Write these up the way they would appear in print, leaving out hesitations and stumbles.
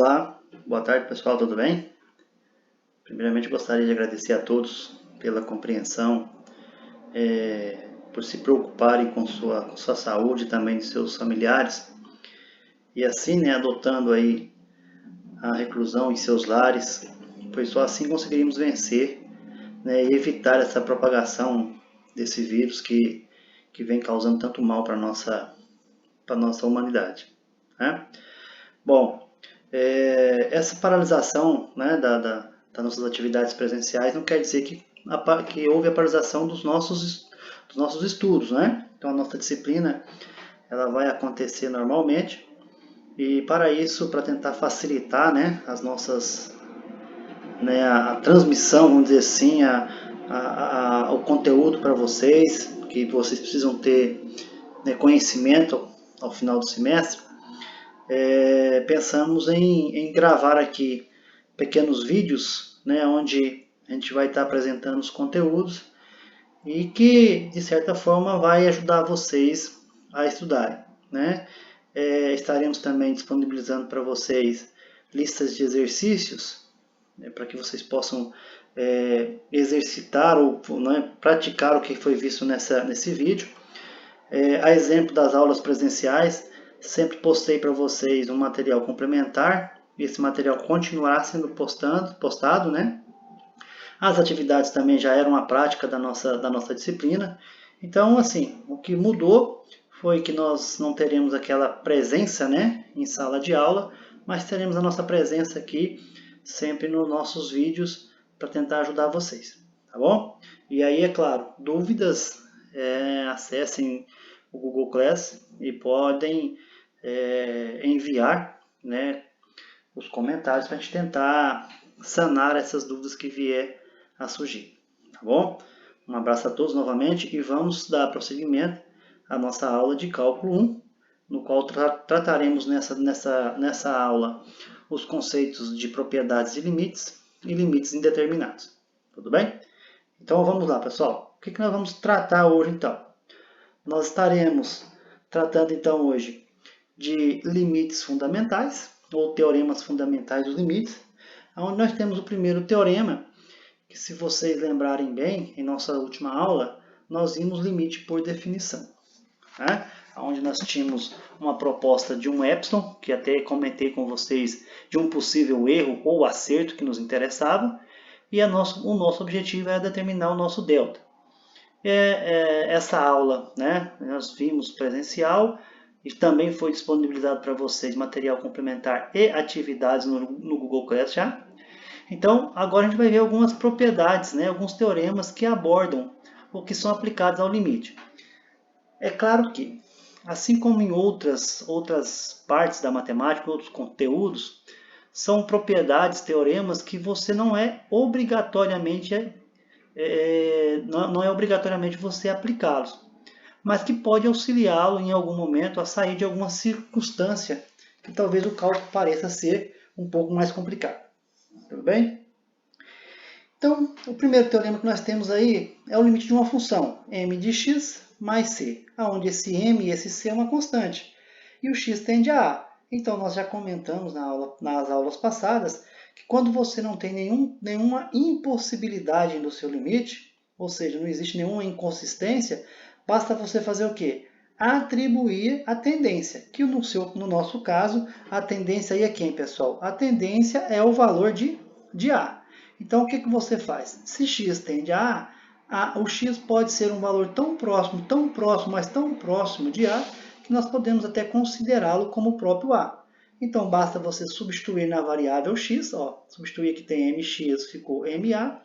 Olá, boa tarde pessoal, tudo bem? Primeiramente gostaria de agradecer a todos pela compreensão, por se preocuparem com sua saúde e também de seus familiares e assim, adotando aí a reclusão em seus lares, pois só assim conseguiríamos vencer, e evitar essa propagação desse vírus que vem causando tanto mal para a nossa humanidade. Né? Bom, essa paralisação, das nossas atividades presenciais não quer dizer que houve a paralisação dos nossos estudos, né? Então a nossa disciplina ela vai acontecer normalmente e para isso, para tentar facilitar, as nossas, a transmissão, vamos dizer assim, o conteúdo para vocês, que vocês precisam ter, conhecimento ao final do semestre. Pensamos em gravar aqui pequenos vídeos, onde a gente vai estar apresentando os conteúdos e que, de certa forma, vai ajudar vocês a estudarem. Estaremos também disponibilizando para vocês listas de exercícios, para que vocês possam exercitar ou praticar o que foi visto nesse vídeo. A exemplo das aulas presenciais, sempre postei para vocês um material complementar. Esse material continuará sendo postado, As atividades também já eram a prática da nossa disciplina. Então, assim, o que mudou foi que nós não teremos aquela presença, em sala de aula, mas teremos a nossa presença aqui sempre nos nossos vídeos para tentar ajudar vocês, tá bom? E aí, é claro, dúvidas, acessem o Google Class e podem enviar, os comentários para a gente tentar sanar essas dúvidas que vier a surgir, tá bom? Um abraço a todos novamente e vamos dar prosseguimento à nossa aula de cálculo 1, no qual trataremos nessa aula os conceitos de propriedades de limites e limites indeterminados, tudo bem? Então vamos lá, pessoal. O que nós vamos tratar hoje, então? Nós estaremos tratando, então, hoje de limites fundamentais, ou teoremas fundamentais dos limites, onde nós temos o primeiro teorema, que se vocês lembrarem bem, em nossa última aula, nós vimos limite por definição, onde nós tínhamos uma proposta de um epsilon, que até comentei com vocês de um possível erro ou acerto que nos interessava, e o nosso objetivo era determinar o nosso delta. Essa aula, nós vimos presencial, e também foi disponibilizado para vocês material complementar e atividades no Google Class já. Então, agora a gente vai ver algumas propriedades, alguns teoremas que abordam ou que são aplicados ao limite. É claro que, assim como em outras partes da matemática, outros conteúdos, são propriedades, teoremas que você não é obrigatoriamente você aplicá-los, mas que pode auxiliá-lo em algum momento a sair de alguma circunstância que talvez o cálculo pareça ser um pouco mais complicado. Tudo bem? Então, o primeiro teorema que nós temos aí é o limite de uma função, m de x mais c, onde esse m e esse c é uma constante, e o x tende a a. Então, nós já comentamos nas aulas passadas que quando você não tem nenhuma impossibilidade no seu limite, ou seja, não existe nenhuma inconsistência, basta você fazer o quê? Atribuir a tendência, que no nosso caso, a tendência aí é quem, pessoal? A tendência é o valor de A. Então, o que você faz? Se x tende a A, o x pode ser um valor tão próximo, mas tão próximo de A, que nós podemos até considerá-lo como o próprio A. Então, basta você substituir na variável x, substituir aqui tem mx, ficou ma.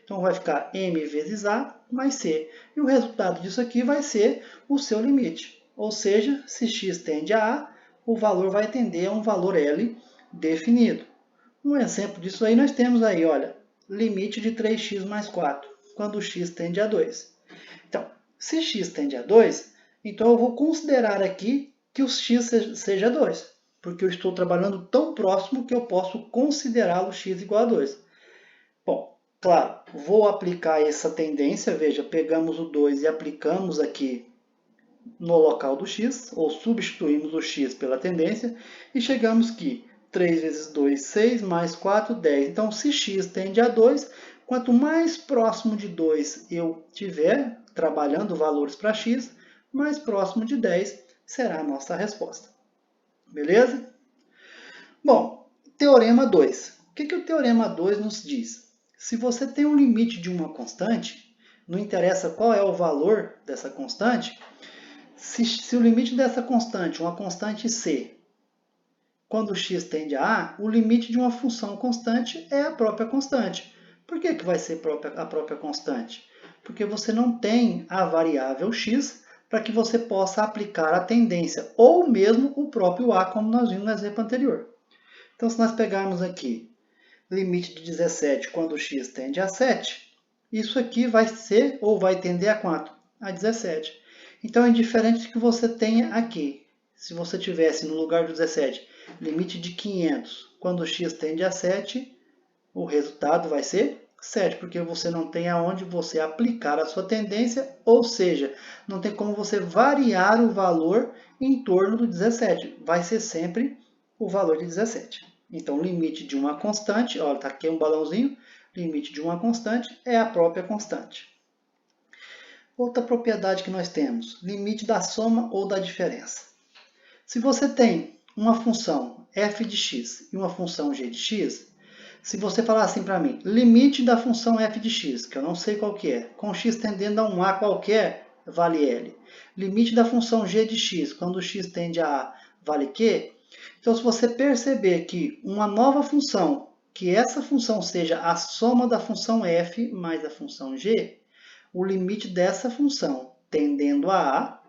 Então, vai ficar m vezes a mais c. E o resultado disso aqui vai ser o seu limite. Ou seja, se x tende a A, o valor vai tender a um valor L definido. Um exemplo disso aí nós temos aí, olha, limite de 3x mais 4, quando x tende a 2. Então, se x tende a 2, então eu vou considerar aqui que o x seja 2, porque eu estou trabalhando tão próximo que eu posso considerá-lo x igual a 2. Bom, claro, vou aplicar essa tendência, veja, pegamos o 2 e aplicamos aqui no local do x, ou substituímos o x pela tendência, e chegamos que 3 vezes 2, 6, mais 4, 10. Então, se x tende a 2, quanto mais próximo de 2 eu tiver, trabalhando valores para x, mais próximo de 10 será a nossa resposta. Beleza? Bom, teorema 2. O que o teorema 2 nos diz? Se você tem um limite de uma constante, não interessa qual é o valor dessa constante, se o limite dessa constante, uma constante c, quando x tende a, o limite de uma função constante é a própria constante. Por que vai ser a própria constante? Porque você não tem a variável x para que você possa aplicar a tendência, ou mesmo o próprio a, como nós vimos no exemplo anterior. Então, se nós pegarmos aqui limite de 17 quando x tende a 7, isso aqui vai ser, ou vai tender a quanto? A 17. Então, é indiferente que você tenha aqui. Se você tivesse no lugar do 17, limite de 500, quando x tende a 7, o resultado vai ser 7, porque você não tem aonde você aplicar a sua tendência, ou seja, não tem como você variar o valor em torno do 17. Vai ser sempre o valor de 17. Então, limite de uma constante, olha, está aqui um balãozinho, limite de uma constante é a própria constante. Outra propriedade que nós temos, limite da soma ou da diferença. Se você tem uma função f de x e uma função g de x, se você falar assim para mim, limite da função f de x, que eu não sei qual que é, com x tendendo a um a qualquer, vale L. Limite da função g de x, quando x tende a A, vale Q. Então, se você perceber que uma nova função, que essa função seja a soma da função f mais a função g, o limite dessa função tendendo a A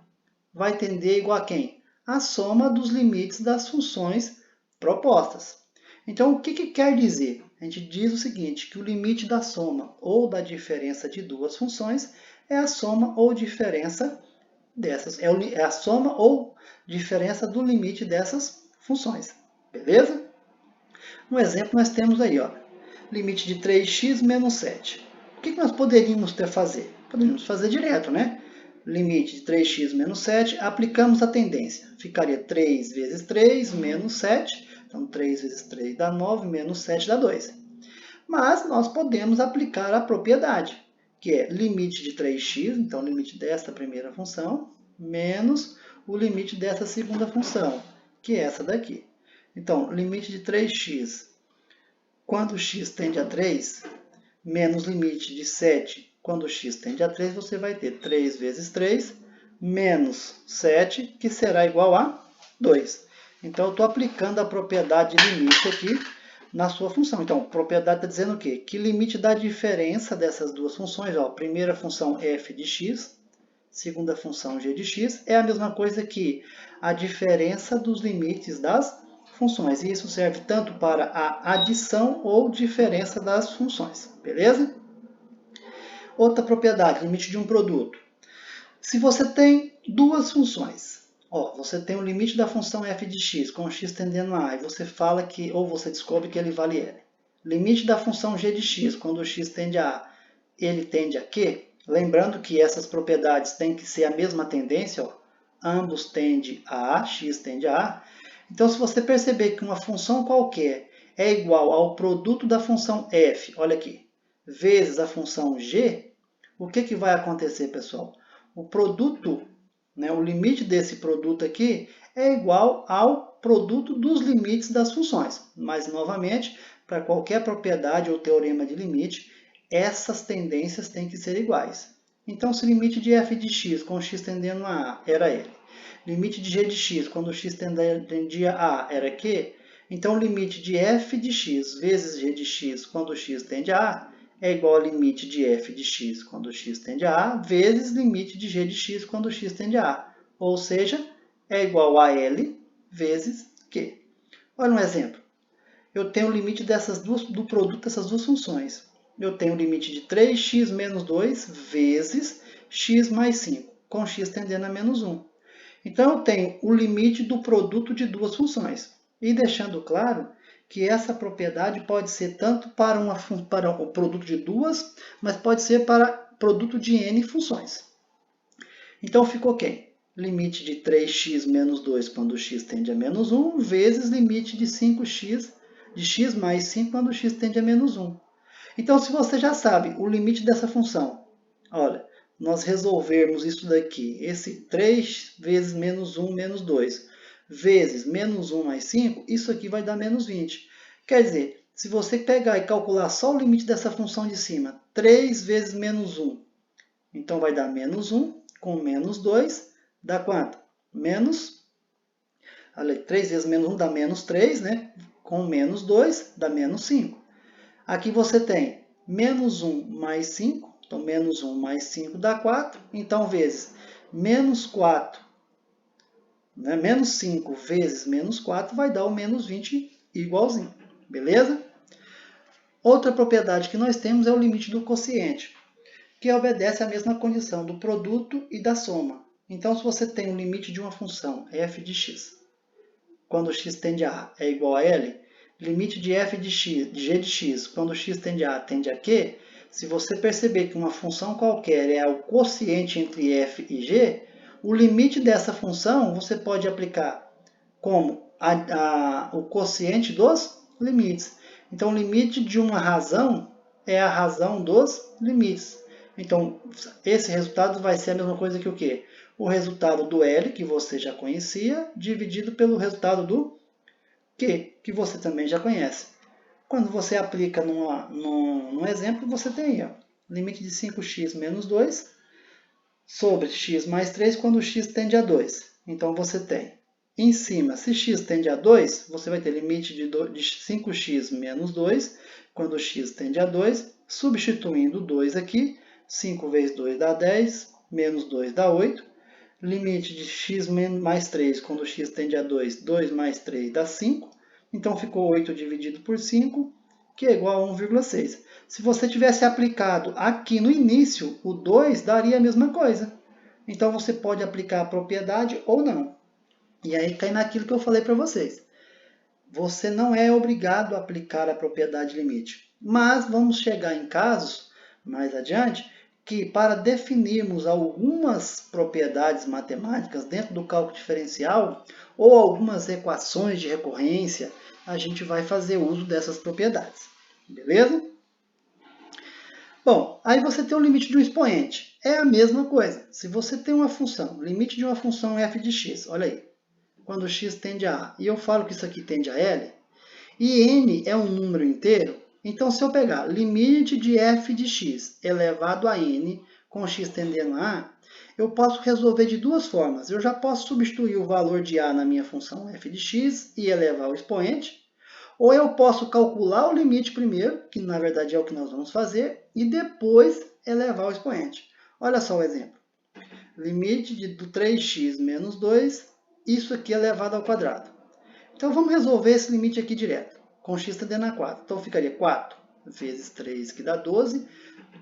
vai tender igual a quem? A soma dos limites das funções propostas. Então, o que quer dizer? A gente diz o seguinte, que o limite da soma ou da diferença de duas funções é a soma ou diferença dessas, é a soma ou diferença do limite dessas funções. Beleza? No exemplo, nós temos aí, ó, limite de 3x menos 7. O que nós poderíamos fazer? Poderíamos fazer direto, né? Limite de 3x menos 7, aplicamos a tendência. Ficaria 3 vezes 3 menos 7. Então, 3 vezes 3 dá 9, menos 7 dá 2. Mas nós podemos aplicar a propriedade, que é limite de 3x, então limite desta primeira função, menos o limite dessa segunda função, que é essa daqui. Então, limite de 3x, quando x tende a 3, menos limite de 7, quando x tende a 3, você vai ter 3 vezes 3, menos 7, que será igual a 2. Então, eu estou aplicando a propriedade de limite aqui na sua função. Então, a propriedade está dizendo o quê? Que limite da diferença dessas duas funções, ó, primeira função f de x, segunda função g de x, é a mesma coisa que a diferença dos limites das funções. E isso serve tanto para a adição ou diferença das funções. Beleza? Outra propriedade, limite de um produto. Se você tem duas funções, ó, você tem o limite da função f de x com x tendendo a A, e você fala que, ou você descobre que ele vale L. Limite da função g de x, quando o x tende a A, ele tende a Q. Lembrando que essas propriedades têm que ser a mesma tendência, ó, ambos tendem a A, x tende a A. Então, se você perceber que uma função qualquer é igual ao produto da função f, olha aqui, vezes a função g, o que vai acontecer, pessoal? O produto, né, o limite desse produto aqui é igual ao produto dos limites das funções. Mas, novamente, para qualquer propriedade ou teorema de limite, essas tendências têm que ser iguais. Então, se o limite de f de x com x tendendo a A era L, limite de g de x quando x tendia a A era Q, então o limite de f de x vezes g de x quando x tende a A é igual ao limite de f de x quando x tende a A vezes limite de g de x quando x tende a A. Ou seja, é igual a L vezes Q. Olha um exemplo. Eu tenho o limite do produto dessas duas funções. Eu tenho o limite de 3x menos 2 vezes x mais 5, com x tendendo a menos 1. Então, eu tenho o limite do produto de duas funções. E deixando claro que essa propriedade pode ser tanto para o produto de duas, mas pode ser para produto de n funções. Então, ficou quem? limite de 3x menos 2 quando x tende a menos 1, vezes limite de 5x de x mais 5 quando x tende a menos 1. Então, se você já sabe o limite dessa função, olha, nós resolvermos isso daqui, esse 3 vezes menos 1 menos 2, vezes menos 1 mais 5, isso aqui vai dar menos 20. Quer dizer, se você pegar e calcular só o limite dessa função de cima, 3 vezes menos 1, então vai dar menos 1 com menos 2, dá quanto? Menos, olha, 3 vezes menos 1 dá menos 3, né? Com menos 2 dá menos 5. Aqui você tem menos 1 mais 5, então menos 1 mais 5 dá 4, então vezes menos 4, né? Menos 5 vezes menos 4 vai dar o menos 20 igualzinho, beleza? Outra propriedade que nós temos é o limite do quociente, que obedece à mesma condição do produto e da soma. Então, se você tem um limite de uma função f de x, quando x tende a A é igual a L, limite de f de x, de g de x, quando x tende a A tende a Q, se você perceber que uma função qualquer é o quociente entre f e g, o limite dessa função você pode aplicar como o quociente dos limites. Então, o limite de uma razão é a razão dos limites. Então, esse resultado vai ser a mesma coisa que o quê? O resultado do L, que você já conhecia, dividido pelo resultado do Q, que você também já conhece. Quando você aplica num exemplo, você tem aí, ó, limite de 5x menos 2 sobre x mais 3 quando x tende a 2. Então, você tem, em cima, se x tende a 2, você vai ter limite de 5x menos 2 quando x tende a 2, substituindo 2 aqui, 5 vezes 2 dá 10, menos 2 dá 8. Limite de x mais 3, quando x tende a 2, 2 mais 3 dá 5. Então, ficou 8 dividido por 5, que é igual a 1,6. Se você tivesse aplicado aqui no início, o 2 daria a mesma coisa. Então, você pode aplicar a propriedade ou não. E aí cai naquilo que eu falei para vocês. Você não é obrigado a aplicar a propriedade limite. Mas vamos chegar em casos, mais adiante, que para definirmos algumas propriedades matemáticas dentro do cálculo diferencial ou algumas equações de recorrência, a gente vai fazer uso dessas propriedades. Beleza? Bom, aí você tem o limite de um expoente. É a mesma coisa. Se você tem uma função, limite de uma função f de x, olha aí, quando x tende a A, e eu falo que isso aqui tende a L, e n é um número inteiro, então se eu pegar limite de f de x elevado a n, com x tendendo a A, eu posso resolver de duas formas. Eu já posso substituir o valor de A na minha função f de x e elevar o expoente, ou eu posso calcular o limite primeiro, que na verdade é o que nós vamos fazer, e depois elevar o expoente. Olha só o exemplo. Limite do 3x menos 2, isso aqui elevado ao quadrado. Então, vamos resolver esse limite aqui direto, com x tendendo a 4. Então, ficaria 4 vezes 3, que dá 12.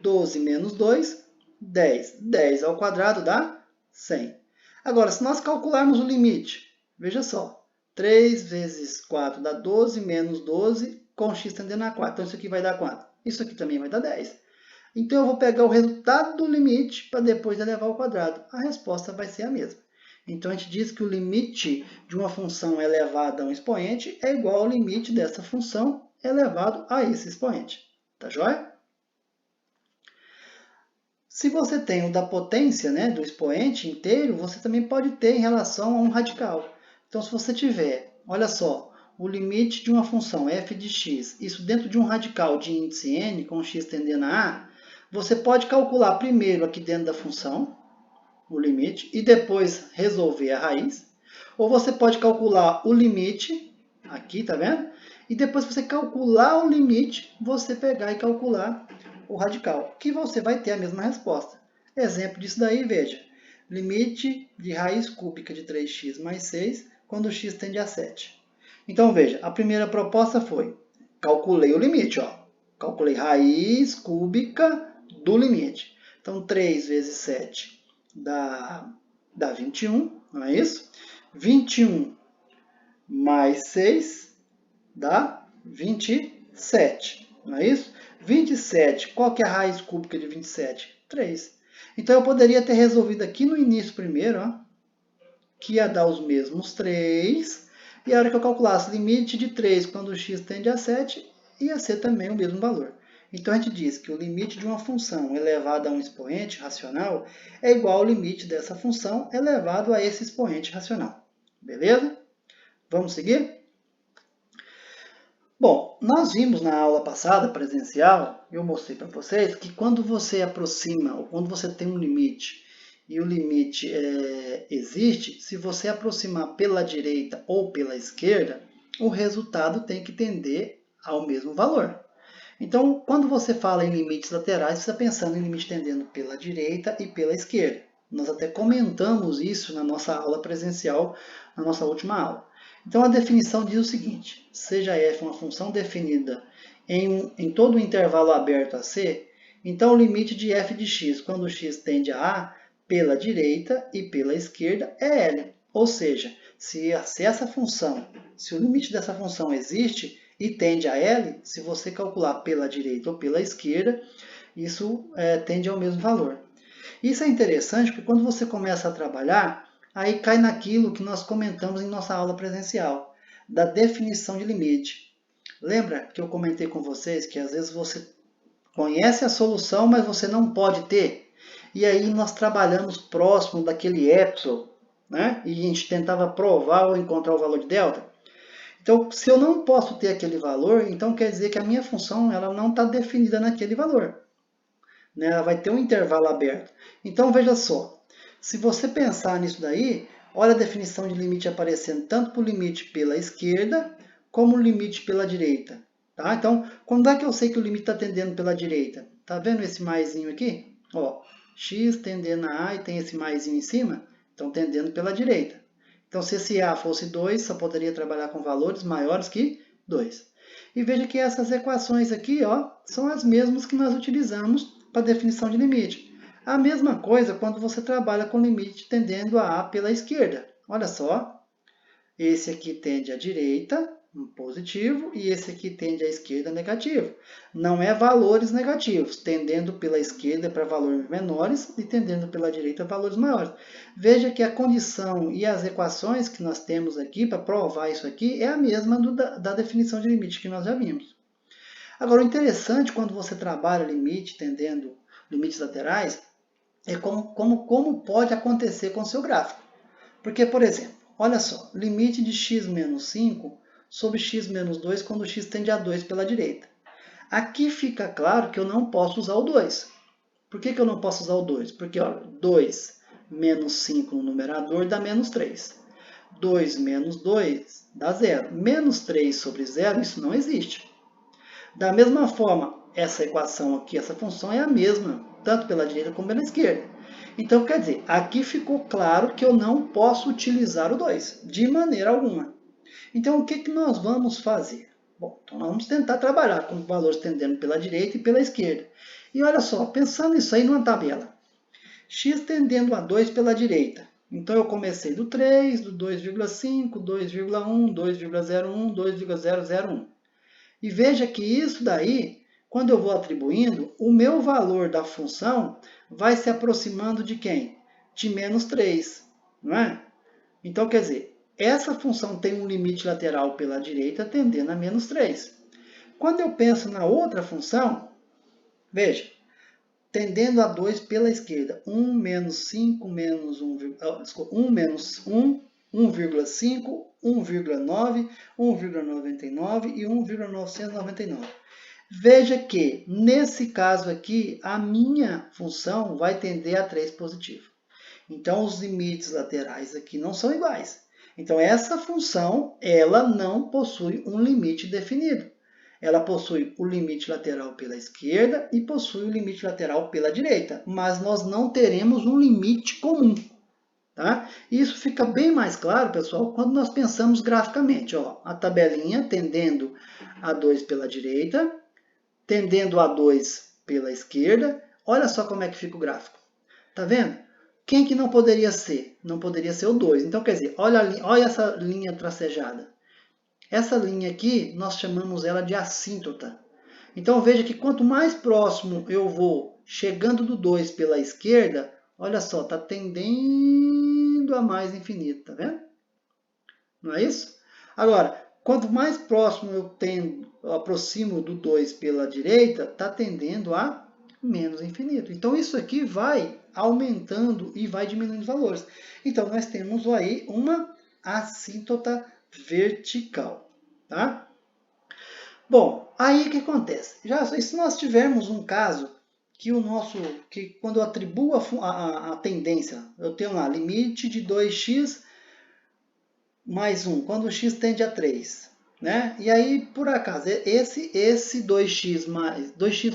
12 menos 2, 10. 10 ao quadrado dá 100. Agora, se nós calcularmos o limite, veja só, 3 vezes 4 dá 12, menos 12, com x tendendo a 4. Então, isso aqui vai dar quanto? Isso aqui também vai dar 10. Então, eu vou pegar o resultado do limite para depois elevar ao quadrado. A resposta vai ser a mesma. Então, a gente diz que o limite de uma função elevada a um expoente é igual ao limite dessa função elevado a esse expoente. Tá joia? Se você tem o da potência, né, do expoente inteiro, você também pode ter em relação a um radical. Então, se você tiver, olha só, o limite de uma função f de x, isso dentro de um radical de índice n, com x tendendo a A, você pode calcular primeiro aqui dentro da função, o limite, e depois resolver a raiz. Ou você pode calcular o limite, aqui, tá vendo? E depois você calcular o limite, você pegar e calcular o radical, que você vai ter a mesma resposta. Exemplo disso daí, veja. Limite de raiz cúbica de 3x mais 6, quando x tende a 7. Então, veja, a primeira proposta foi, calculei o limite, ó. Calculei raiz cúbica do limite. Então, 3 vezes 7 dá 21, não é isso? 21 mais 6 dá 27, não é isso? 27, qual que é a raiz cúbica de 27? 3. Então, eu poderia ter resolvido aqui no início primeiro, ó, que ia dar os mesmos 3, e a hora que eu calculasse limite de 3 quando x tende a 7, ia ser também o mesmo valor. Então a gente diz que o limite de uma função elevado a um expoente racional é igual ao limite dessa função elevado a esse expoente racional. Beleza? Vamos seguir? Bom, nós vimos na aula passada, presencial, eu mostrei para vocês que quando você aproxima, ou quando você tem um limite, e o limite existe, se você aproximar pela direita ou pela esquerda, o resultado tem que tender ao mesmo valor. Então, quando você fala em limites laterais, você está pensando em limite tendendo pela direita e pela esquerda. Nós até comentamos isso na nossa aula presencial, na nossa última aula. Então, a definição diz o seguinte: seja f uma função definida em todo o intervalo aberto a C, então o limite de f de x, quando x tende a pela direita e pela esquerda, é L. Ou seja, se o limite dessa função existe e tende a L, se você calcular pela direita ou pela esquerda, isso tende ao mesmo valor. Isso é interessante porque quando você começa a trabalhar, aí cai naquilo que nós comentamos em nossa aula presencial, da definição de limite. Lembra que eu comentei com vocês que às vezes você conhece a solução, mas você não pode ter? E aí nós trabalhamos próximo daquele epsilon, né? E a gente tentava provar ou encontrar o valor de delta. Então, se eu não posso ter aquele valor, então quer dizer que a minha função ela não está definida naquele valor. Né? Ela vai ter um intervalo aberto. Então, veja só, se você pensar nisso daí, olha a definição de limite aparecendo tanto para o limite pela esquerda, como o limite pela direita. Tá? Então, quando é que eu sei que o limite está tendendo pela direita? Tá vendo esse maisinho aqui? Ó, x tendendo a A e tem esse maisinho em cima, então tendendo pela direita. Então, se esse A fosse 2, só poderia trabalhar com valores maiores que 2. E veja que essas equações aqui ó, são as mesmas que nós utilizamos para a definição de limite. A mesma coisa quando você trabalha com limite tendendo a A pela esquerda. Olha só, esse aqui tende à direita, positivo, e esse aqui tende à esquerda, negativo. Não é valores negativos, tendendo pela esquerda para valores menores e tendendo pela direita valores maiores. Veja que a condição e as equações que nós temos aqui para provar isso aqui é a mesma da definição de limite que nós já vimos. Agora, o interessante quando você trabalha limite tendendo limites laterais é como pode acontecer com o seu gráfico. Porque, por exemplo, olha só, limite de x menos 5 sobre x menos 2 quando x tende a 2 pela direita. Aqui fica claro que eu não posso usar o 2. Por que eu não posso usar o 2? Porque olha, 2 menos 5 no numerador dá menos 3. 2 menos 2 dá 0. Menos 3 sobre 0, isso não existe. Da mesma forma, essa equação aqui, essa função é a mesma, tanto pela direita como pela esquerda. Então, quer dizer, aqui ficou claro que eu não posso utilizar o 2, de maneira alguma. Então, o que nós vamos fazer? Bom, então nós vamos tentar trabalhar com valores tendendo pela direita e pela esquerda. E olha só, pensando nisso aí numa tabela. X tendendo a 2 pela direita. Então, eu comecei do 3, do 2,5, 2,1, 2,01, 2,001. E veja que isso daí, quando eu vou atribuindo, o meu valor da função vai se aproximando de quem? De menos 3, não é? Então, quer dizer, essa função tem um limite lateral pela direita tendendo a menos 3. Quando eu penso na outra função, veja, tendendo a 2 pela esquerda, 1 menos 5 menos 1 menos 1, 1,5, 1,9, 1,99 e 1,999. Veja que, nesse caso aqui, a minha função vai tender a 3 positivo. Então, os limites laterais aqui não são iguais. Então, essa função, ela não possui um limite definido. Ela possui o limite lateral pela esquerda e possui o limite lateral pela direita. Mas nós não teremos um limite comum. Tá? Isso fica bem mais claro, pessoal, quando nós pensamos graficamente. Ó, a tabelinha tendendo a 2 pela direita, tendendo a 2 pela esquerda. Olha só como é que fica o gráfico. Tá vendo? Quem que não poderia ser? Não poderia ser o 2. Então, quer dizer, olha essa linha tracejada. Essa linha aqui, nós chamamos ela de assíntota. Então, veja que quanto mais próximo eu vou chegando do 2 pela esquerda, olha só, está tendendo a mais infinito, tá vendo? Não é isso? Agora, quanto mais próximo eu aproximo do 2 pela direita, está tendendo a menos infinito. Então, isso aqui vai aumentando e vai diminuindo os valores. Então, nós temos aí uma assíntota vertical, tá? Bom, aí o que acontece? Se nós tivermos um caso que quando eu atribuo a tendência, eu tenho lá limite de 2x mais 1, quando x tende a 3. Né? E aí, por acaso, esse 2x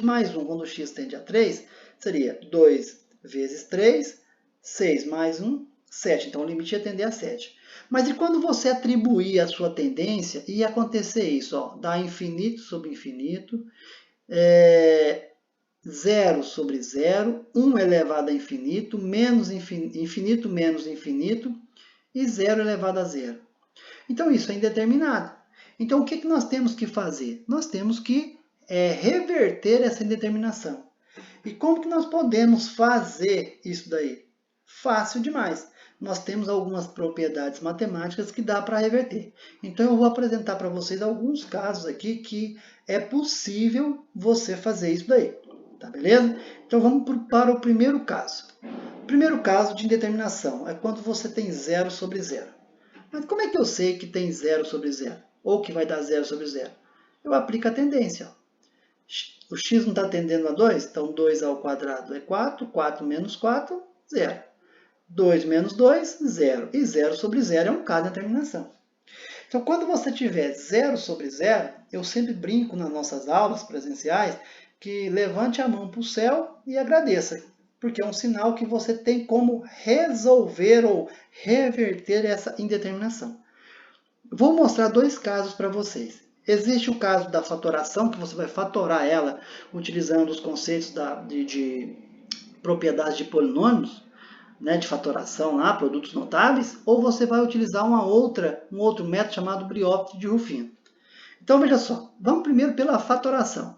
mais 1, quando x tende a 3, seria 2 vezes 3, 6 mais 1, 7. Então, o limite ia tender a 7. Mas e quando você atribuir a sua tendência, ia acontecer isso, ó, dá infinito sobre infinito, 0 sobre 0, 1 elevado a infinito, menos infinito menos infinito, e 0 elevado a 0. Então, isso é indeterminado. Então, o que nós temos que fazer? Nós temos que reverter essa indeterminação. E como que nós podemos fazer isso daí? Fácil demais. Nós temos algumas propriedades matemáticas que dá para reverter. Então, eu vou apresentar para vocês alguns casos aqui que é possível você fazer isso daí. Tá beleza? Então, vamos para o primeiro caso. O primeiro caso de indeterminação é quando você tem 0 sobre 0. Mas como é que eu sei que tem 0 sobre 0? Ou que vai dar 0 sobre 0? Eu aplico a tendência. O x não está tendendo a 2? Então, 2 ao quadrado é 4. 4 menos 4, 0. 2 menos 2, 0. E 0 sobre 0 é um caso de determinação. Então, quando você tiver 0 sobre 0, eu sempre brinco nas nossas aulas presenciais que levante a mão para o céu e agradeça, porque é um sinal que você tem como resolver ou reverter essa indeterminação. Vou mostrar dois casos para vocês. Existe o caso da fatoração, que você vai fatorar ela utilizando os conceitos de propriedades de polinômios, né, de fatoração lá, produtos notáveis, ou você vai utilizar um outro método chamado Brióptide de Rufino. Então, veja só, vamos primeiro pela fatoração.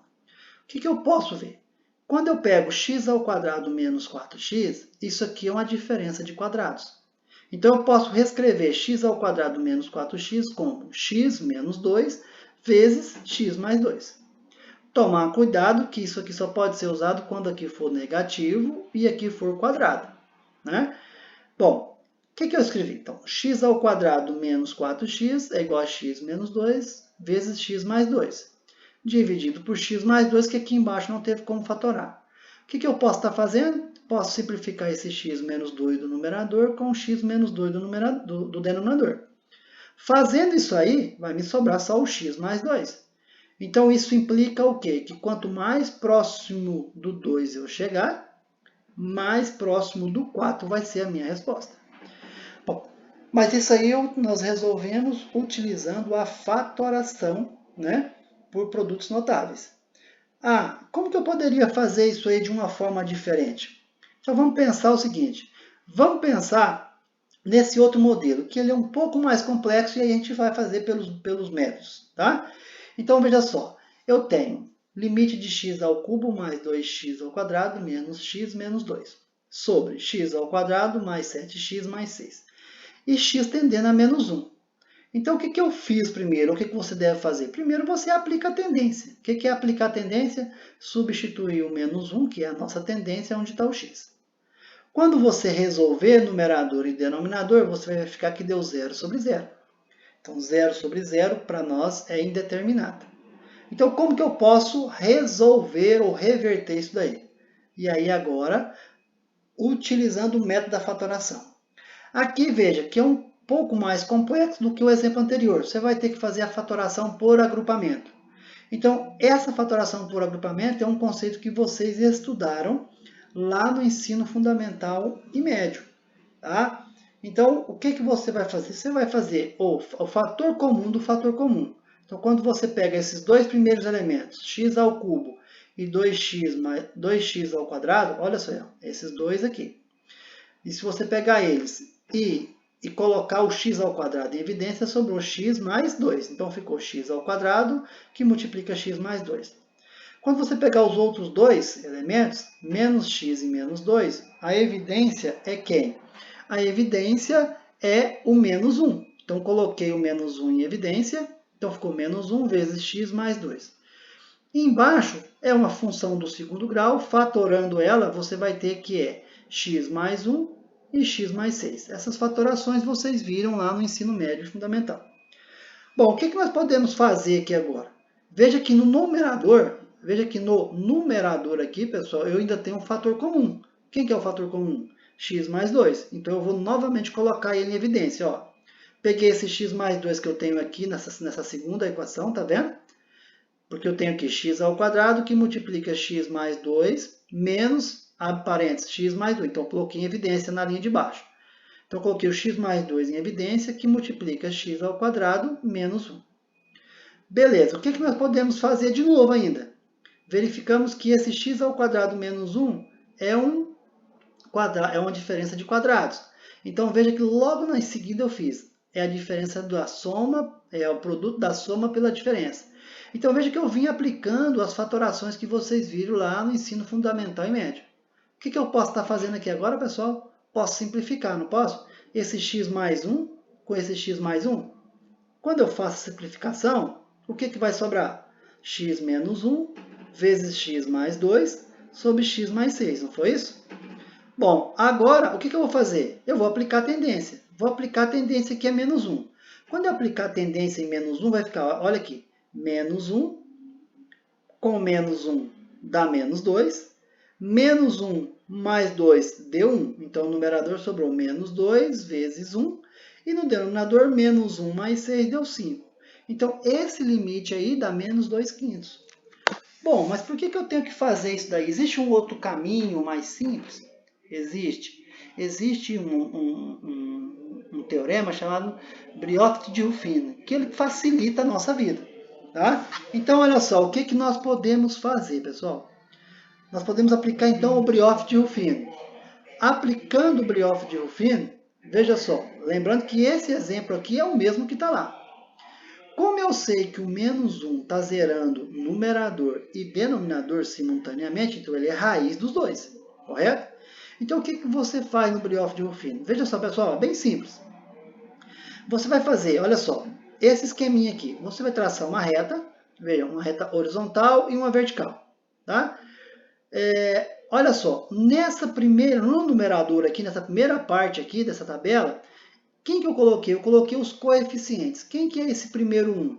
O que eu posso ver? Quando eu pego x ao quadrado menos 4x, isso aqui é uma diferença de quadrados. Então, eu posso reescrever x ao quadrado menos 4x como x menos 2 vezes x mais 2. Tomar cuidado que isso aqui só pode ser usado quando aqui for negativo e aqui for quadrado. Né? Bom, o que eu escrevi? Então, x ao quadrado menos 4x é igual a x menos 2 vezes x mais 2. Dividido por x mais 2, que aqui embaixo não teve como fatorar. O que eu posso estar fazendo? Posso simplificar esse x menos 2 do numerador com x menos 2 do denominador. Fazendo isso aí, vai me sobrar só o x mais 2. Então, isso implica o quê? Que quanto mais próximo do 2 eu chegar, mais próximo do 4 vai ser a minha resposta. Bom, mas isso aí nós resolvemos utilizando a fatoração, né, por produtos notáveis. Ah, como que eu poderia fazer isso aí de uma forma diferente? Então vamos pensar o seguinte, vamos pensar nesse outro modelo, que ele é um pouco mais complexo e aí a gente vai fazer pelos métodos, tá? Então veja só, eu tenho limite de x ao cubo mais 2x ao quadrado menos x menos 2, sobre x ao quadrado mais 7x mais 6, e x tendendo a menos 1. Então, o que eu fiz primeiro? O que você deve fazer? Primeiro, você aplica a tendência. O que é aplicar a tendência? Substituir o menos 1, que é a nossa tendência, onde está o x. Quando você resolver numerador e denominador, você vai verificar que deu 0 sobre 0. Então, 0 sobre 0, para nós, é indeterminado. Então, como que eu posso resolver ou reverter isso daí? E aí, agora, utilizando o método da fatoração. Aqui, veja, que é um pouco mais complexo do que o exemplo anterior. Você vai ter que fazer a fatoração por agrupamento. Então, essa fatoração por agrupamento é um conceito que vocês estudaram lá no ensino fundamental e médio. Tá? Então, o que você vai fazer? Você vai fazer o fator comum do fator comum. Então, quando você pega esses dois primeiros elementos, x ao cubo e 2x ao quadrado, olha só, esses dois aqui. E se você pegar eles e colocar o x ao quadrado em evidência, sobrou x mais 2. Então, ficou x ao quadrado, que multiplica x mais 2. Quando você pegar os outros dois elementos, menos x e menos 2, a evidência é quem? A evidência é o menos 1. Então, coloquei o menos 1 em evidência, então ficou menos 1 vezes x mais 2. E embaixo é uma função do segundo grau, fatorando ela, você vai ter que é x mais 1 e x mais 6. Essas fatorações vocês viram lá no ensino médio fundamental. Bom, o que nós podemos fazer aqui agora? Veja que no numerador aqui, pessoal, eu ainda tenho um fator comum. Quem que é o fator comum? X mais 2. Então, eu vou novamente colocar ele em evidência. Ó. Peguei esse x mais 2 que eu tenho aqui nessa segunda equação, tá vendo? Porque eu tenho aqui x ao quadrado que multiplica x mais 2 menos, abre parênteses, x mais 2. Então, eu coloquei em evidência na linha de baixo. Então, eu coloquei o x mais 2 em evidência, que multiplica x ao quadrado menos 1. Beleza, o que nós podemos fazer de novo ainda? Verificamos que esse x ao quadrado menos 1 é uma diferença de quadrados. Então, veja que logo em seguida eu fiz. É a diferença da soma, é o produto da soma pela diferença. Então, veja que eu vim aplicando as fatorações que vocês viram lá no ensino fundamental e médio. O que eu posso estar fazendo aqui agora, pessoal? Posso simplificar, não posso? Esse x mais 1 com esse x mais 1. Quando eu faço a simplificação, o que vai sobrar? X menos 1 vezes x mais 2 sobre x mais 6, não foi isso? Bom, agora o que eu vou fazer? Eu vou aplicar a tendência. Vou aplicar a tendência que é menos 1. Quando eu aplicar a tendência em menos 1, vai ficar, olha aqui, menos 1 com menos 1 dá menos 2. Menos 1 mais 2 deu 1. Então, o numerador sobrou menos 2 vezes 1. E no denominador, menos 1 mais 6 deu 5. Então, esse limite aí dá menos 2/5. Bom, mas por que eu tenho que fazer isso daí? Existe um outro caminho mais simples? Existe. Existe um teorema chamado Brioche de Ruffino, que ele facilita a nossa vida. Tá? Então, olha só, o que nós podemos fazer, pessoal? Nós podemos aplicar, então, o Brioche de Ruffino. Aplicando o Brioche de Ruffino, veja só, lembrando que esse exemplo aqui é o mesmo que está lá. Como eu sei que o menos 1 está zerando numerador e denominador simultaneamente, então ele é raiz dos dois, correto? Então, o que você faz no Brioche de Ruffino? Veja só, pessoal, bem simples. Você vai fazer, olha só, esse esqueminha aqui. Você vai traçar uma reta, veja, uma reta horizontal e uma vertical, tá? Olha só, no numerador aqui, nessa primeira parte aqui dessa tabela, quem que eu coloquei? Eu coloquei os coeficientes. Quem que é esse primeiro 1?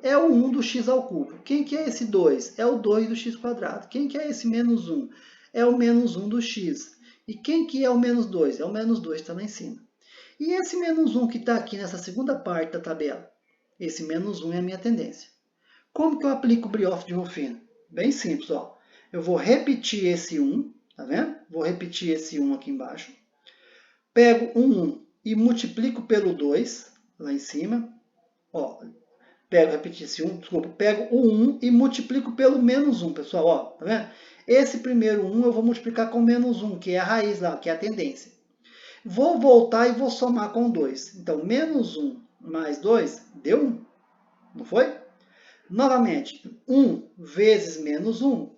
É o 1 do x ao cubo. Quem que é esse 2? É o 2 do x quadrado. Quem que é esse menos 1? É o menos 1 do x. E quem que é o menos 2? É o menos 2 que está lá em cima. E esse menos 1 que está aqui nessa segunda parte da tabela? Esse menos 1 é a minha tendência. Como que eu aplico o Brioche de Ruffino? Bem simples, ó. Eu vou repetir esse 1, tá vendo? Vou repetir esse 1 aqui embaixo. Pego um 1 e multiplico pelo 2, lá em cima. Ó, pego o 1 e multiplico pelo menos 1, pessoal. Ó, tá vendo? Esse primeiro 1 eu vou multiplicar com menos 1, que é a raiz lá, que é a tendência. Vou voltar e vou somar com 2. Então, menos 1 mais 2 deu 1, não foi? Novamente, 1 vezes menos 1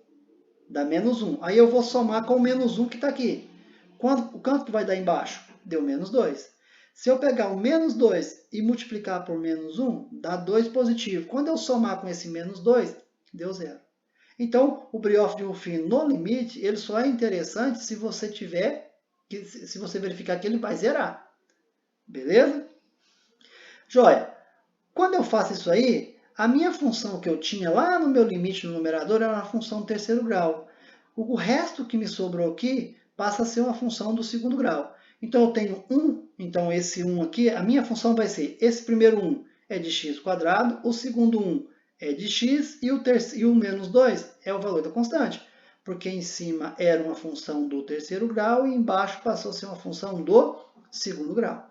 dá menos 1. Aí eu vou somar com o menos 1 que está aqui. Quanto que vai dar embaixo? Deu menos 2. Se eu pegar o menos 2 e multiplicar por menos 1, dá 2 positivo. Quando eu somar com esse menos 2, deu 0. Então, o Brioche de Ruffino, no limite, ele só é interessante se você verificar que ele vai zerar. Beleza? Joia. Quando eu faço isso aí, a minha função que eu tinha lá no meu limite no numerador era uma função do terceiro grau. O resto que me sobrou aqui passa a ser uma função do segundo grau. Então, eu tenho 1, então esse 1 aqui, a minha função vai ser, esse primeiro 1 é de x quadrado, o segundo 1 é de x e o menos 2 é o valor da constante. Porque em cima era uma função do terceiro grau e embaixo passou a ser uma função do segundo grau.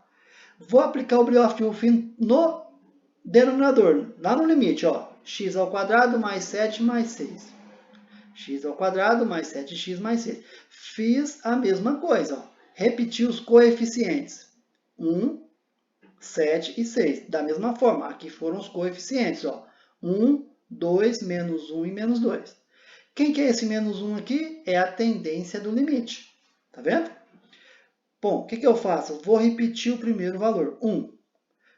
Vou aplicar o Brioche de Ruffino no denominador, lá no limite, ó, x ao quadrado mais 7 mais 6. X ao quadrado mais 7x mais 6. Fiz a mesma coisa, ó. Repeti os coeficientes. 1, 7 e 6. Da mesma forma, aqui foram os coeficientes, ó. 1, 2, menos 1 e menos 2. Quem que é esse menos 1 aqui? É a tendência do limite. Tá vendo? Bom, o que eu faço? Vou repetir o primeiro valor, 1.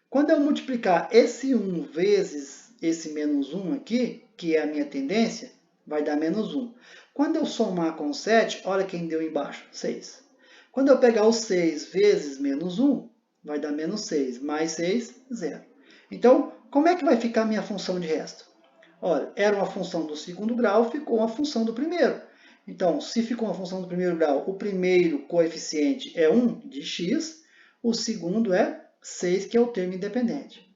Quando eu multiplicar esse 1 vezes esse menos 1 aqui, que é a minha tendência, vai dar menos 1. Quando eu somar com 7, olha quem deu embaixo, 6. Quando eu pegar o 6 vezes menos 1, vai dar menos 6. Mais 6, 0. Então, como é que vai ficar a minha função de resto? Olha, era uma função do segundo grau, ficou uma função do primeiro. Então, se ficou uma função do primeiro grau, o primeiro coeficiente é 1 de x, o segundo é 6, que é o termo independente.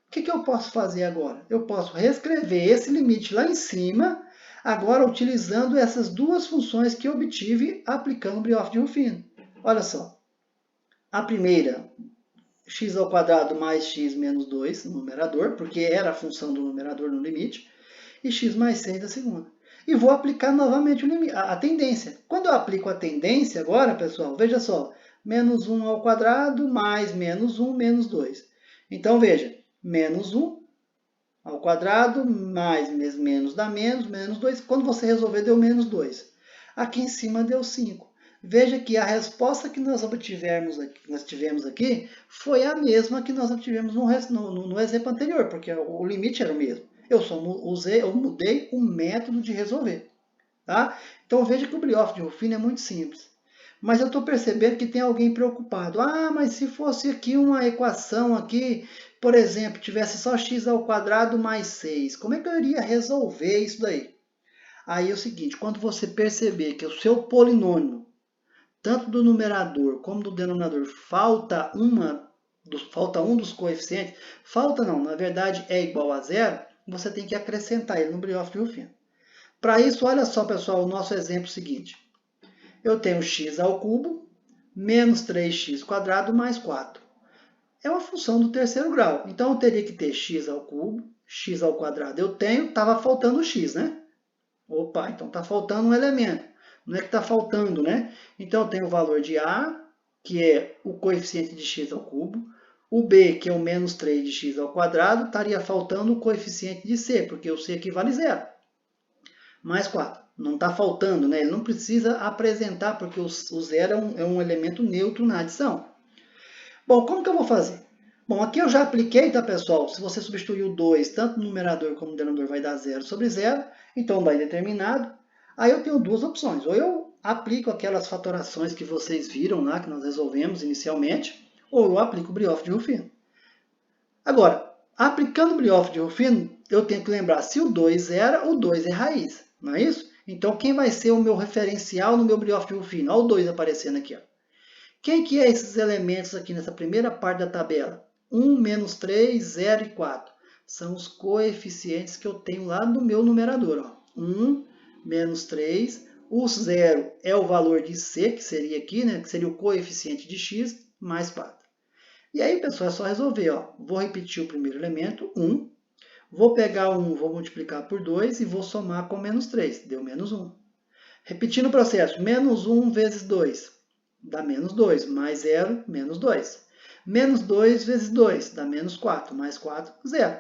O que eu posso fazer agora? Eu posso reescrever esse limite lá em cima, agora utilizando essas duas funções que eu obtive aplicando o Brioff de Rufino. Olha só. A primeira, x ao quadrado mais x menos 2 no numerador, porque era a função do numerador no limite, e x mais 6 da segunda. E vou aplicar novamente a tendência. Quando eu aplico a tendência agora, pessoal, veja só, menos 1 ao quadrado mais menos 1 menos 2. Então, veja, menos 1 ao quadrado mais menos dá menos, menos 2. Quando você resolver, deu menos 2. Aqui em cima deu 5. Veja que a resposta que nós tivemos aqui foi a mesma que nós obtivemos no exemplo anterior, porque o limite era o mesmo. Eu mudei o método de resolver. Tá? Então veja que o Brioff de Rufino é muito simples. Mas eu estou percebendo que tem alguém preocupado. Ah, mas se fosse aqui uma equação aqui, por exemplo, tivesse só x ao quadrado mais 6, como é que eu iria resolver isso daí? Aí é o seguinte, quando você perceber que o seu polinômio, tanto do numerador como do denominador, falta um dos coeficientes, falta não, na verdade é igual a 0, você tem que acrescentar ele no Brioff de Rufino. Para isso, olha só, pessoal, o nosso exemplo seguinte. Eu tenho x ao cubo menos 3x quadrado mais 4. É uma função do terceiro grau. Então, eu teria que ter x ao cubo, x ao quadrado eu tenho, estava faltando x, né? Opa, então está faltando um elemento. Não é que está faltando, né? Então, eu tenho o valor de a, que é o coeficiente de x ao cubo. O b, que é o menos 3 de x ao quadrado, estaria faltando o coeficiente de c, porque o c equivale a 0. Mais 4. Não está faltando, né? Ele não precisa apresentar, porque o zero é um elemento neutro na adição. Bom, como que eu vou fazer? Bom, aqui eu já apliquei, tá, pessoal? Se você substituir o 2, tanto no numerador como no denominador, vai dar 0 sobre 0. Então, vai determinado. Aí eu tenho duas opções. Ou eu aplico aquelas fatorações que vocês viram lá, que nós resolvemos inicialmente, ou eu aplico o Brioff de Rufino. Agora, aplicando o Brioff de Rufino, eu tenho que lembrar, se o 2 era, o 2 é raiz, não é isso? Então, quem vai ser o meu referencial no meu Brioff de Rufino? Olha o 2 aparecendo aqui. Ó. Quem que é esses elementos aqui nessa primeira parte da tabela? 1, menos 3, 0 e 4. São os coeficientes que eu tenho lá no meu numerador. Ó. 1, menos 3, o 0 é o valor de C, que seria aqui, né? Que seria o coeficiente de x, mais 4. E aí, pessoal, é só resolver. Ó. Vou repetir o primeiro elemento, 1. Vou pegar 1, vou multiplicar por 2 e vou somar com menos 3. Deu menos 1. Repetindo o processo, menos 1 vezes 2 dá menos 2. Mais 0, menos 2. Menos 2 vezes 2 dá menos 4. Mais 4, 0.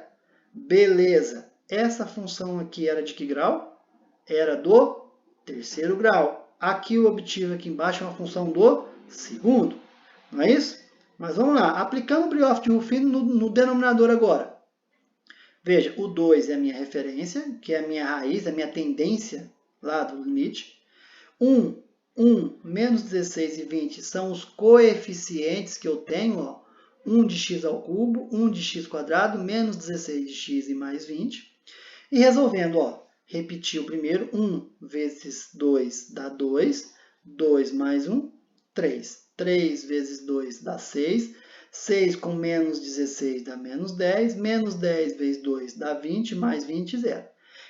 Beleza. Essa função aqui era de que grau? Era do terceiro grau. Aqui eu obtive aqui embaixo uma função do segundo. Não é isso? Mas vamos lá. Aplicando o Brioff de Rufino no denominador agora. Veja, o 2 é a minha referência, que é a minha raiz, a minha tendência lá do limite. 1, menos 16 e 20 são os coeficientes que eu tenho. Ó. 1 de x ao cubo, 1 de x quadrado, menos 16 de x e mais 20. E resolvendo, ó, repetir o primeiro. 1 vezes 2 dá 2. 2 mais 1, 3. 3 vezes 2 dá 6. 6 com menos 16 dá menos 10. Menos 10 vezes 2 dá 20. Mais 20, 0.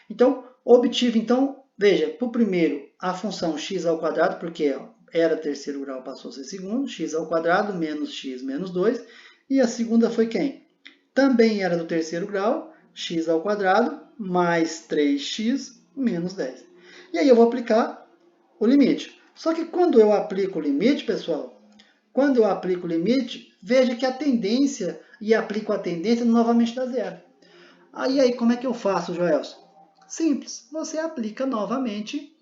Então, obtive, então, veja, para o primeiro, a função x ao quadrado, porque ó, era terceiro grau, passou a ser segundo. X ao quadrado menos x menos 2. E a segunda foi quem? Também era do terceiro grau, x ao quadrado mais 3x menos 10. E aí eu vou aplicar o limite. Só que quando eu aplico o limite, pessoal, quando eu aplico o limite, veja que a tendência, e aplico a tendência, novamente dá 0. Aí, como é que eu faço, Joelson? Simples, você aplica novamente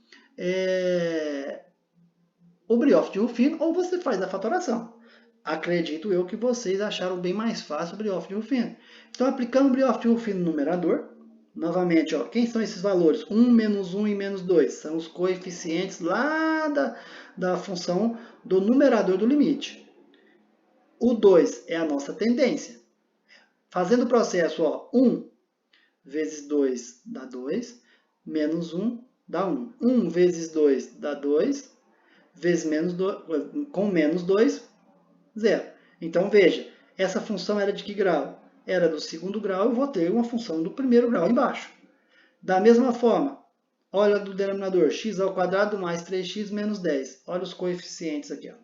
o brioche de Ruffino ou você faz a fatoração. Acredito eu que vocês acharam bem mais fácil o brioche de Ruffino. Então, aplicando o brioche de Ruffino no numerador, novamente, ó, quem são esses valores? 1, menos 1 e menos 2. São os coeficientes lá da função do numerador do limite. O 2 é a nossa tendência. Fazendo o processo, ó, 1 vezes 2 dá 2, menos 1 dá 1. 1 vezes 2 dá 2, vezes menos 2, com menos 2, 0. Então, veja, essa função era de que grau? Era do segundo grau, eu vou ter uma função do primeiro grau embaixo. Da mesma forma, olha do denominador, x ao quadrado mais 3x menos 10. Olha os coeficientes aqui. Ó.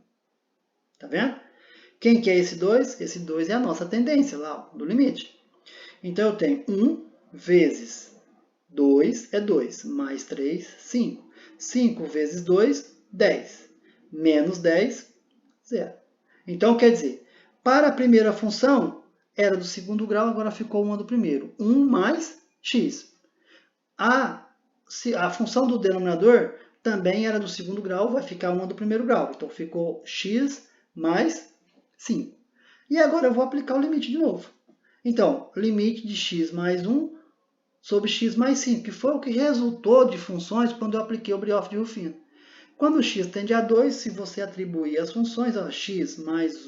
Tá vendo? Quem que é esse 2? Esse 2 é a nossa tendência lá, ó, do limite. Então, eu tenho 1 vezes 2 é 2, mais 3, 5. 5 vezes 2, 10. Menos 10, 0. Então, quer dizer, para a primeira função, era do segundo grau, agora ficou uma do primeiro. 1 mais x. A função do denominador também era do segundo grau, vai ficar uma do primeiro grau. Então, ficou x mais 5. E agora eu vou aplicar o limite de novo. Então, limite de x mais 1 sobre x mais 5, que foi o que resultou de funções quando eu apliquei o brioche de Ruffino. Quando x tende a 2, se você atribuir as funções, ó, x mais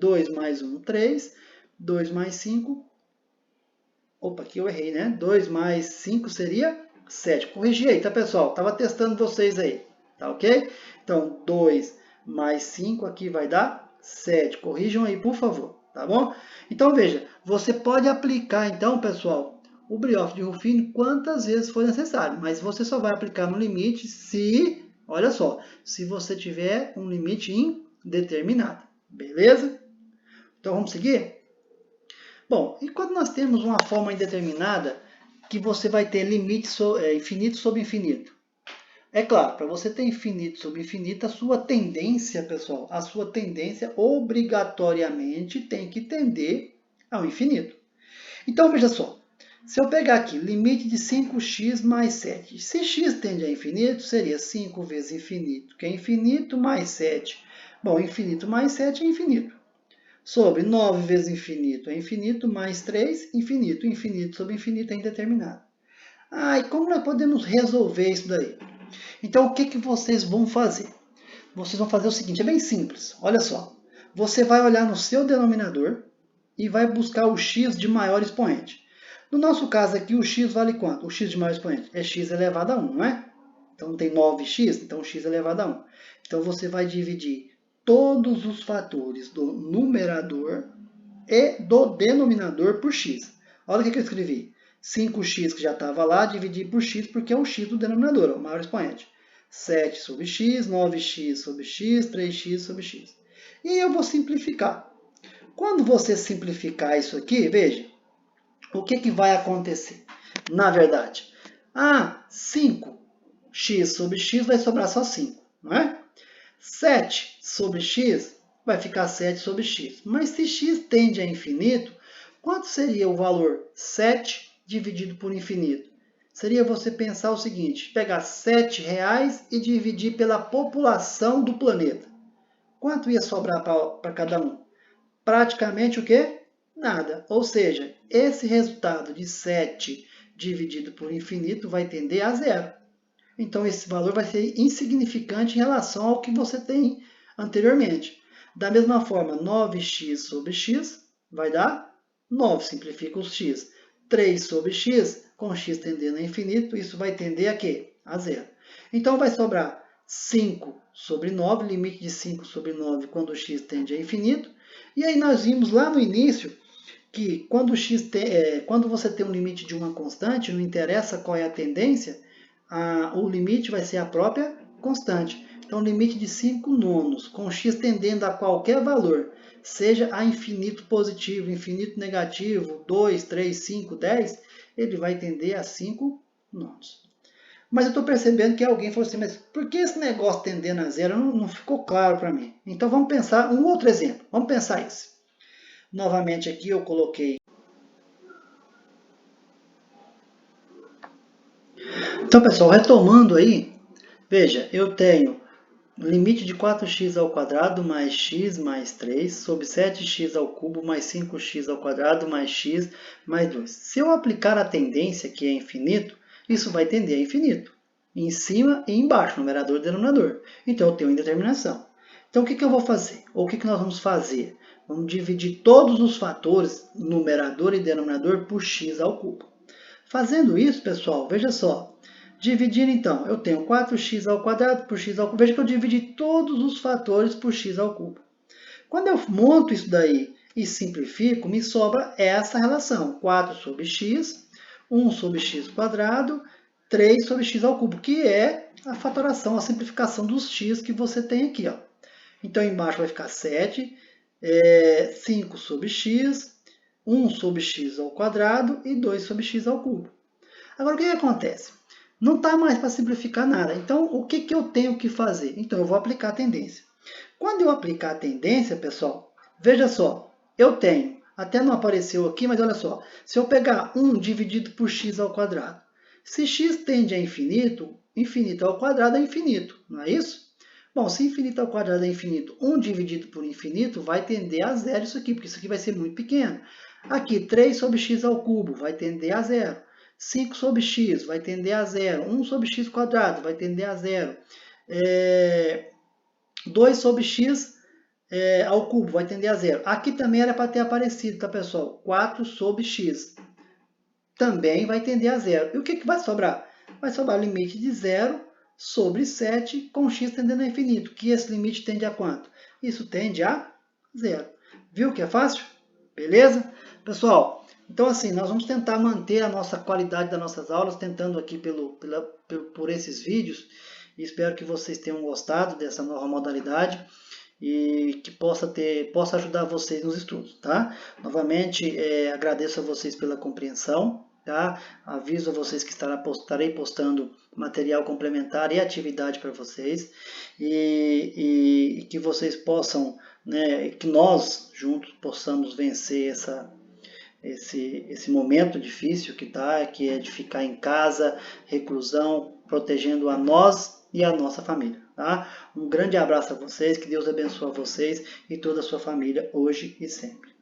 2 mais 1, 3, 2 mais 5, opa, aqui eu errei, né? 2 mais 5 seria 7. Corrigi aí, tá, pessoal? Estava testando vocês aí, tá ok? Então, 2 mais 5 aqui vai dar 7. Corrijam aí, por favor, tá bom? Então, veja, você pode aplicar, então, pessoal, o brioche de Ruffino quantas vezes for necessário, mas você só vai aplicar no limite se, olha só, se você tiver um limite indeterminado, beleza? Então, vamos seguir? Bom, e quando nós temos uma forma indeterminada, que você vai ter limite infinito sobre infinito? É claro, para você ter infinito sobre infinito, a sua tendência, pessoal, a sua tendência obrigatoriamente tem que tender ao infinito. Então, veja só, se eu pegar aqui, limite de 5x mais 7, se x tende a infinito, seria 5 vezes infinito, que é infinito, mais 7. Bom, infinito mais 7 é infinito. Sobre 9 vezes infinito é infinito, mais 3, infinito. Infinito sobre infinito é indeterminado. Ah, e como nós podemos resolver isso daí? Então, o que, que vocês vão fazer? Vocês vão fazer o seguinte, é bem simples. Olha só, você vai olhar no seu denominador e vai buscar o x de maior expoente. No nosso caso aqui, o x vale quanto? O x de maior expoente é x elevado a 1, não é? Então, tem 9x, então x elevado a 1. Então, você vai dividir todos os fatores do numerador e do denominador por x. Olha o que eu escrevi. 5x que já estava lá, dividir por x, porque é o x do denominador, o maior expoente. 7 sobre x, 9x sobre x, 3x sobre x. E eu vou simplificar. Quando você simplificar isso aqui, veja, o que, que vai acontecer? Na verdade, 5x sobre x vai sobrar só 5, não é? 7 sobre x vai ficar 7 sobre x. Mas se x tende a infinito, quanto seria o valor 7 dividido por infinito? Seria você pensar o seguinte, pegar R$7 e dividir pela população do planeta. Quanto ia sobrar para cada um? Praticamente o quê? Nada. Ou seja, esse resultado de 7 dividido por infinito vai tender a zero. Então, esse valor vai ser insignificante em relação ao que você tem anteriormente. Da mesma forma, 9x sobre x vai dar 9, simplifica os x. 3 sobre x, com x tendendo a infinito, isso vai tender a quê? A zero. Então, vai sobrar 5 sobre 9, limite de 5 sobre 9 quando o x tende a infinito. E aí nós vimos lá no início que quando você tem um limite de uma constante, não interessa qual é a tendência, o limite vai ser a própria constante. Então, limite de 5 nonos, com x tendendo a qualquer valor, seja a infinito positivo, infinito negativo, 2, 3, 5, 10, ele vai tender a 5 nonos. Mas eu estou percebendo que alguém falou assim, mas por que esse negócio tendendo a zero não ficou claro para mim? Então, vamos pensar um outro exemplo. Vamos pensar isso. Novamente aqui eu coloquei Então, pessoal, retomando aí, veja, eu tenho limite de 4x ao quadrado mais x mais 3 sobre 7x ao cubo mais 5x ao quadrado mais x mais 2. Se eu aplicar a tendência, que é infinito, isso vai tender a infinito. Em cima e embaixo, numerador e denominador. Então, eu tenho indeterminação. Então, o que eu vou fazer? Ou o que nós vamos fazer? Vamos dividir todos os fatores, numerador e denominador, por x ao cubo. Fazendo isso, pessoal, veja só. Dividir, então, eu tenho 4x ao quadrado por x ao cubo. Veja que eu dividi todos os fatores por x ao cubo. Quando eu monto isso daí e simplifico, me sobra essa relação. 4 sobre x, 1 sobre x quadrado, 3 sobre x ao cubo, que é a fatoração, a simplificação dos x que você tem aqui. Ó. Então, embaixo vai ficar 7, 5 sobre x, 1 sobre x ao quadrado e 2 sobre x ao cubo. Agora, o que acontece? Não está mais para simplificar nada. Então, o que eu tenho que fazer? Então, eu vou aplicar a tendência. Quando eu aplicar a tendência, pessoal, veja só, eu tenho, até não apareceu aqui, mas olha só, se eu pegar 1 dividido por x ao quadrado, se x tende a infinito, infinito ao quadrado é infinito, não é isso? Bom, se infinito ao quadrado é infinito, 1 dividido por infinito vai tender a zero isso aqui, porque isso aqui vai ser muito pequeno. Aqui, 3 sobre x ao cubo vai tender a zero. 5 sobre x vai tender a zero. 1 sobre x quadrado vai tender a zero. 2 sobre x ao cubo vai tender a zero. Aqui também era para ter aparecido, tá, pessoal? 4 sobre x também vai tender a zero. E o que vai sobrar? Vai sobrar o limite de 0 sobre 7 com x tendendo a infinito. Que esse limite tende a quanto? Isso tende a zero. Viu que é fácil? Beleza? Pessoal, então assim, nós vamos tentar manter a nossa qualidade das nossas aulas, tentando aqui por esses vídeos. E espero que vocês tenham gostado dessa nova modalidade e que possa ajudar vocês nos estudos, tá? Novamente, agradeço a vocês pela compreensão, tá? Aviso a vocês que estarei postando material complementar e atividade para vocês e que vocês possam, né, que nós juntos possamos vencer esse momento difícil que é de ficar em casa, reclusão, protegendo a nós e a nossa família. Tá? Um grande abraço a vocês, que Deus abençoe vocês e toda a sua família hoje e sempre.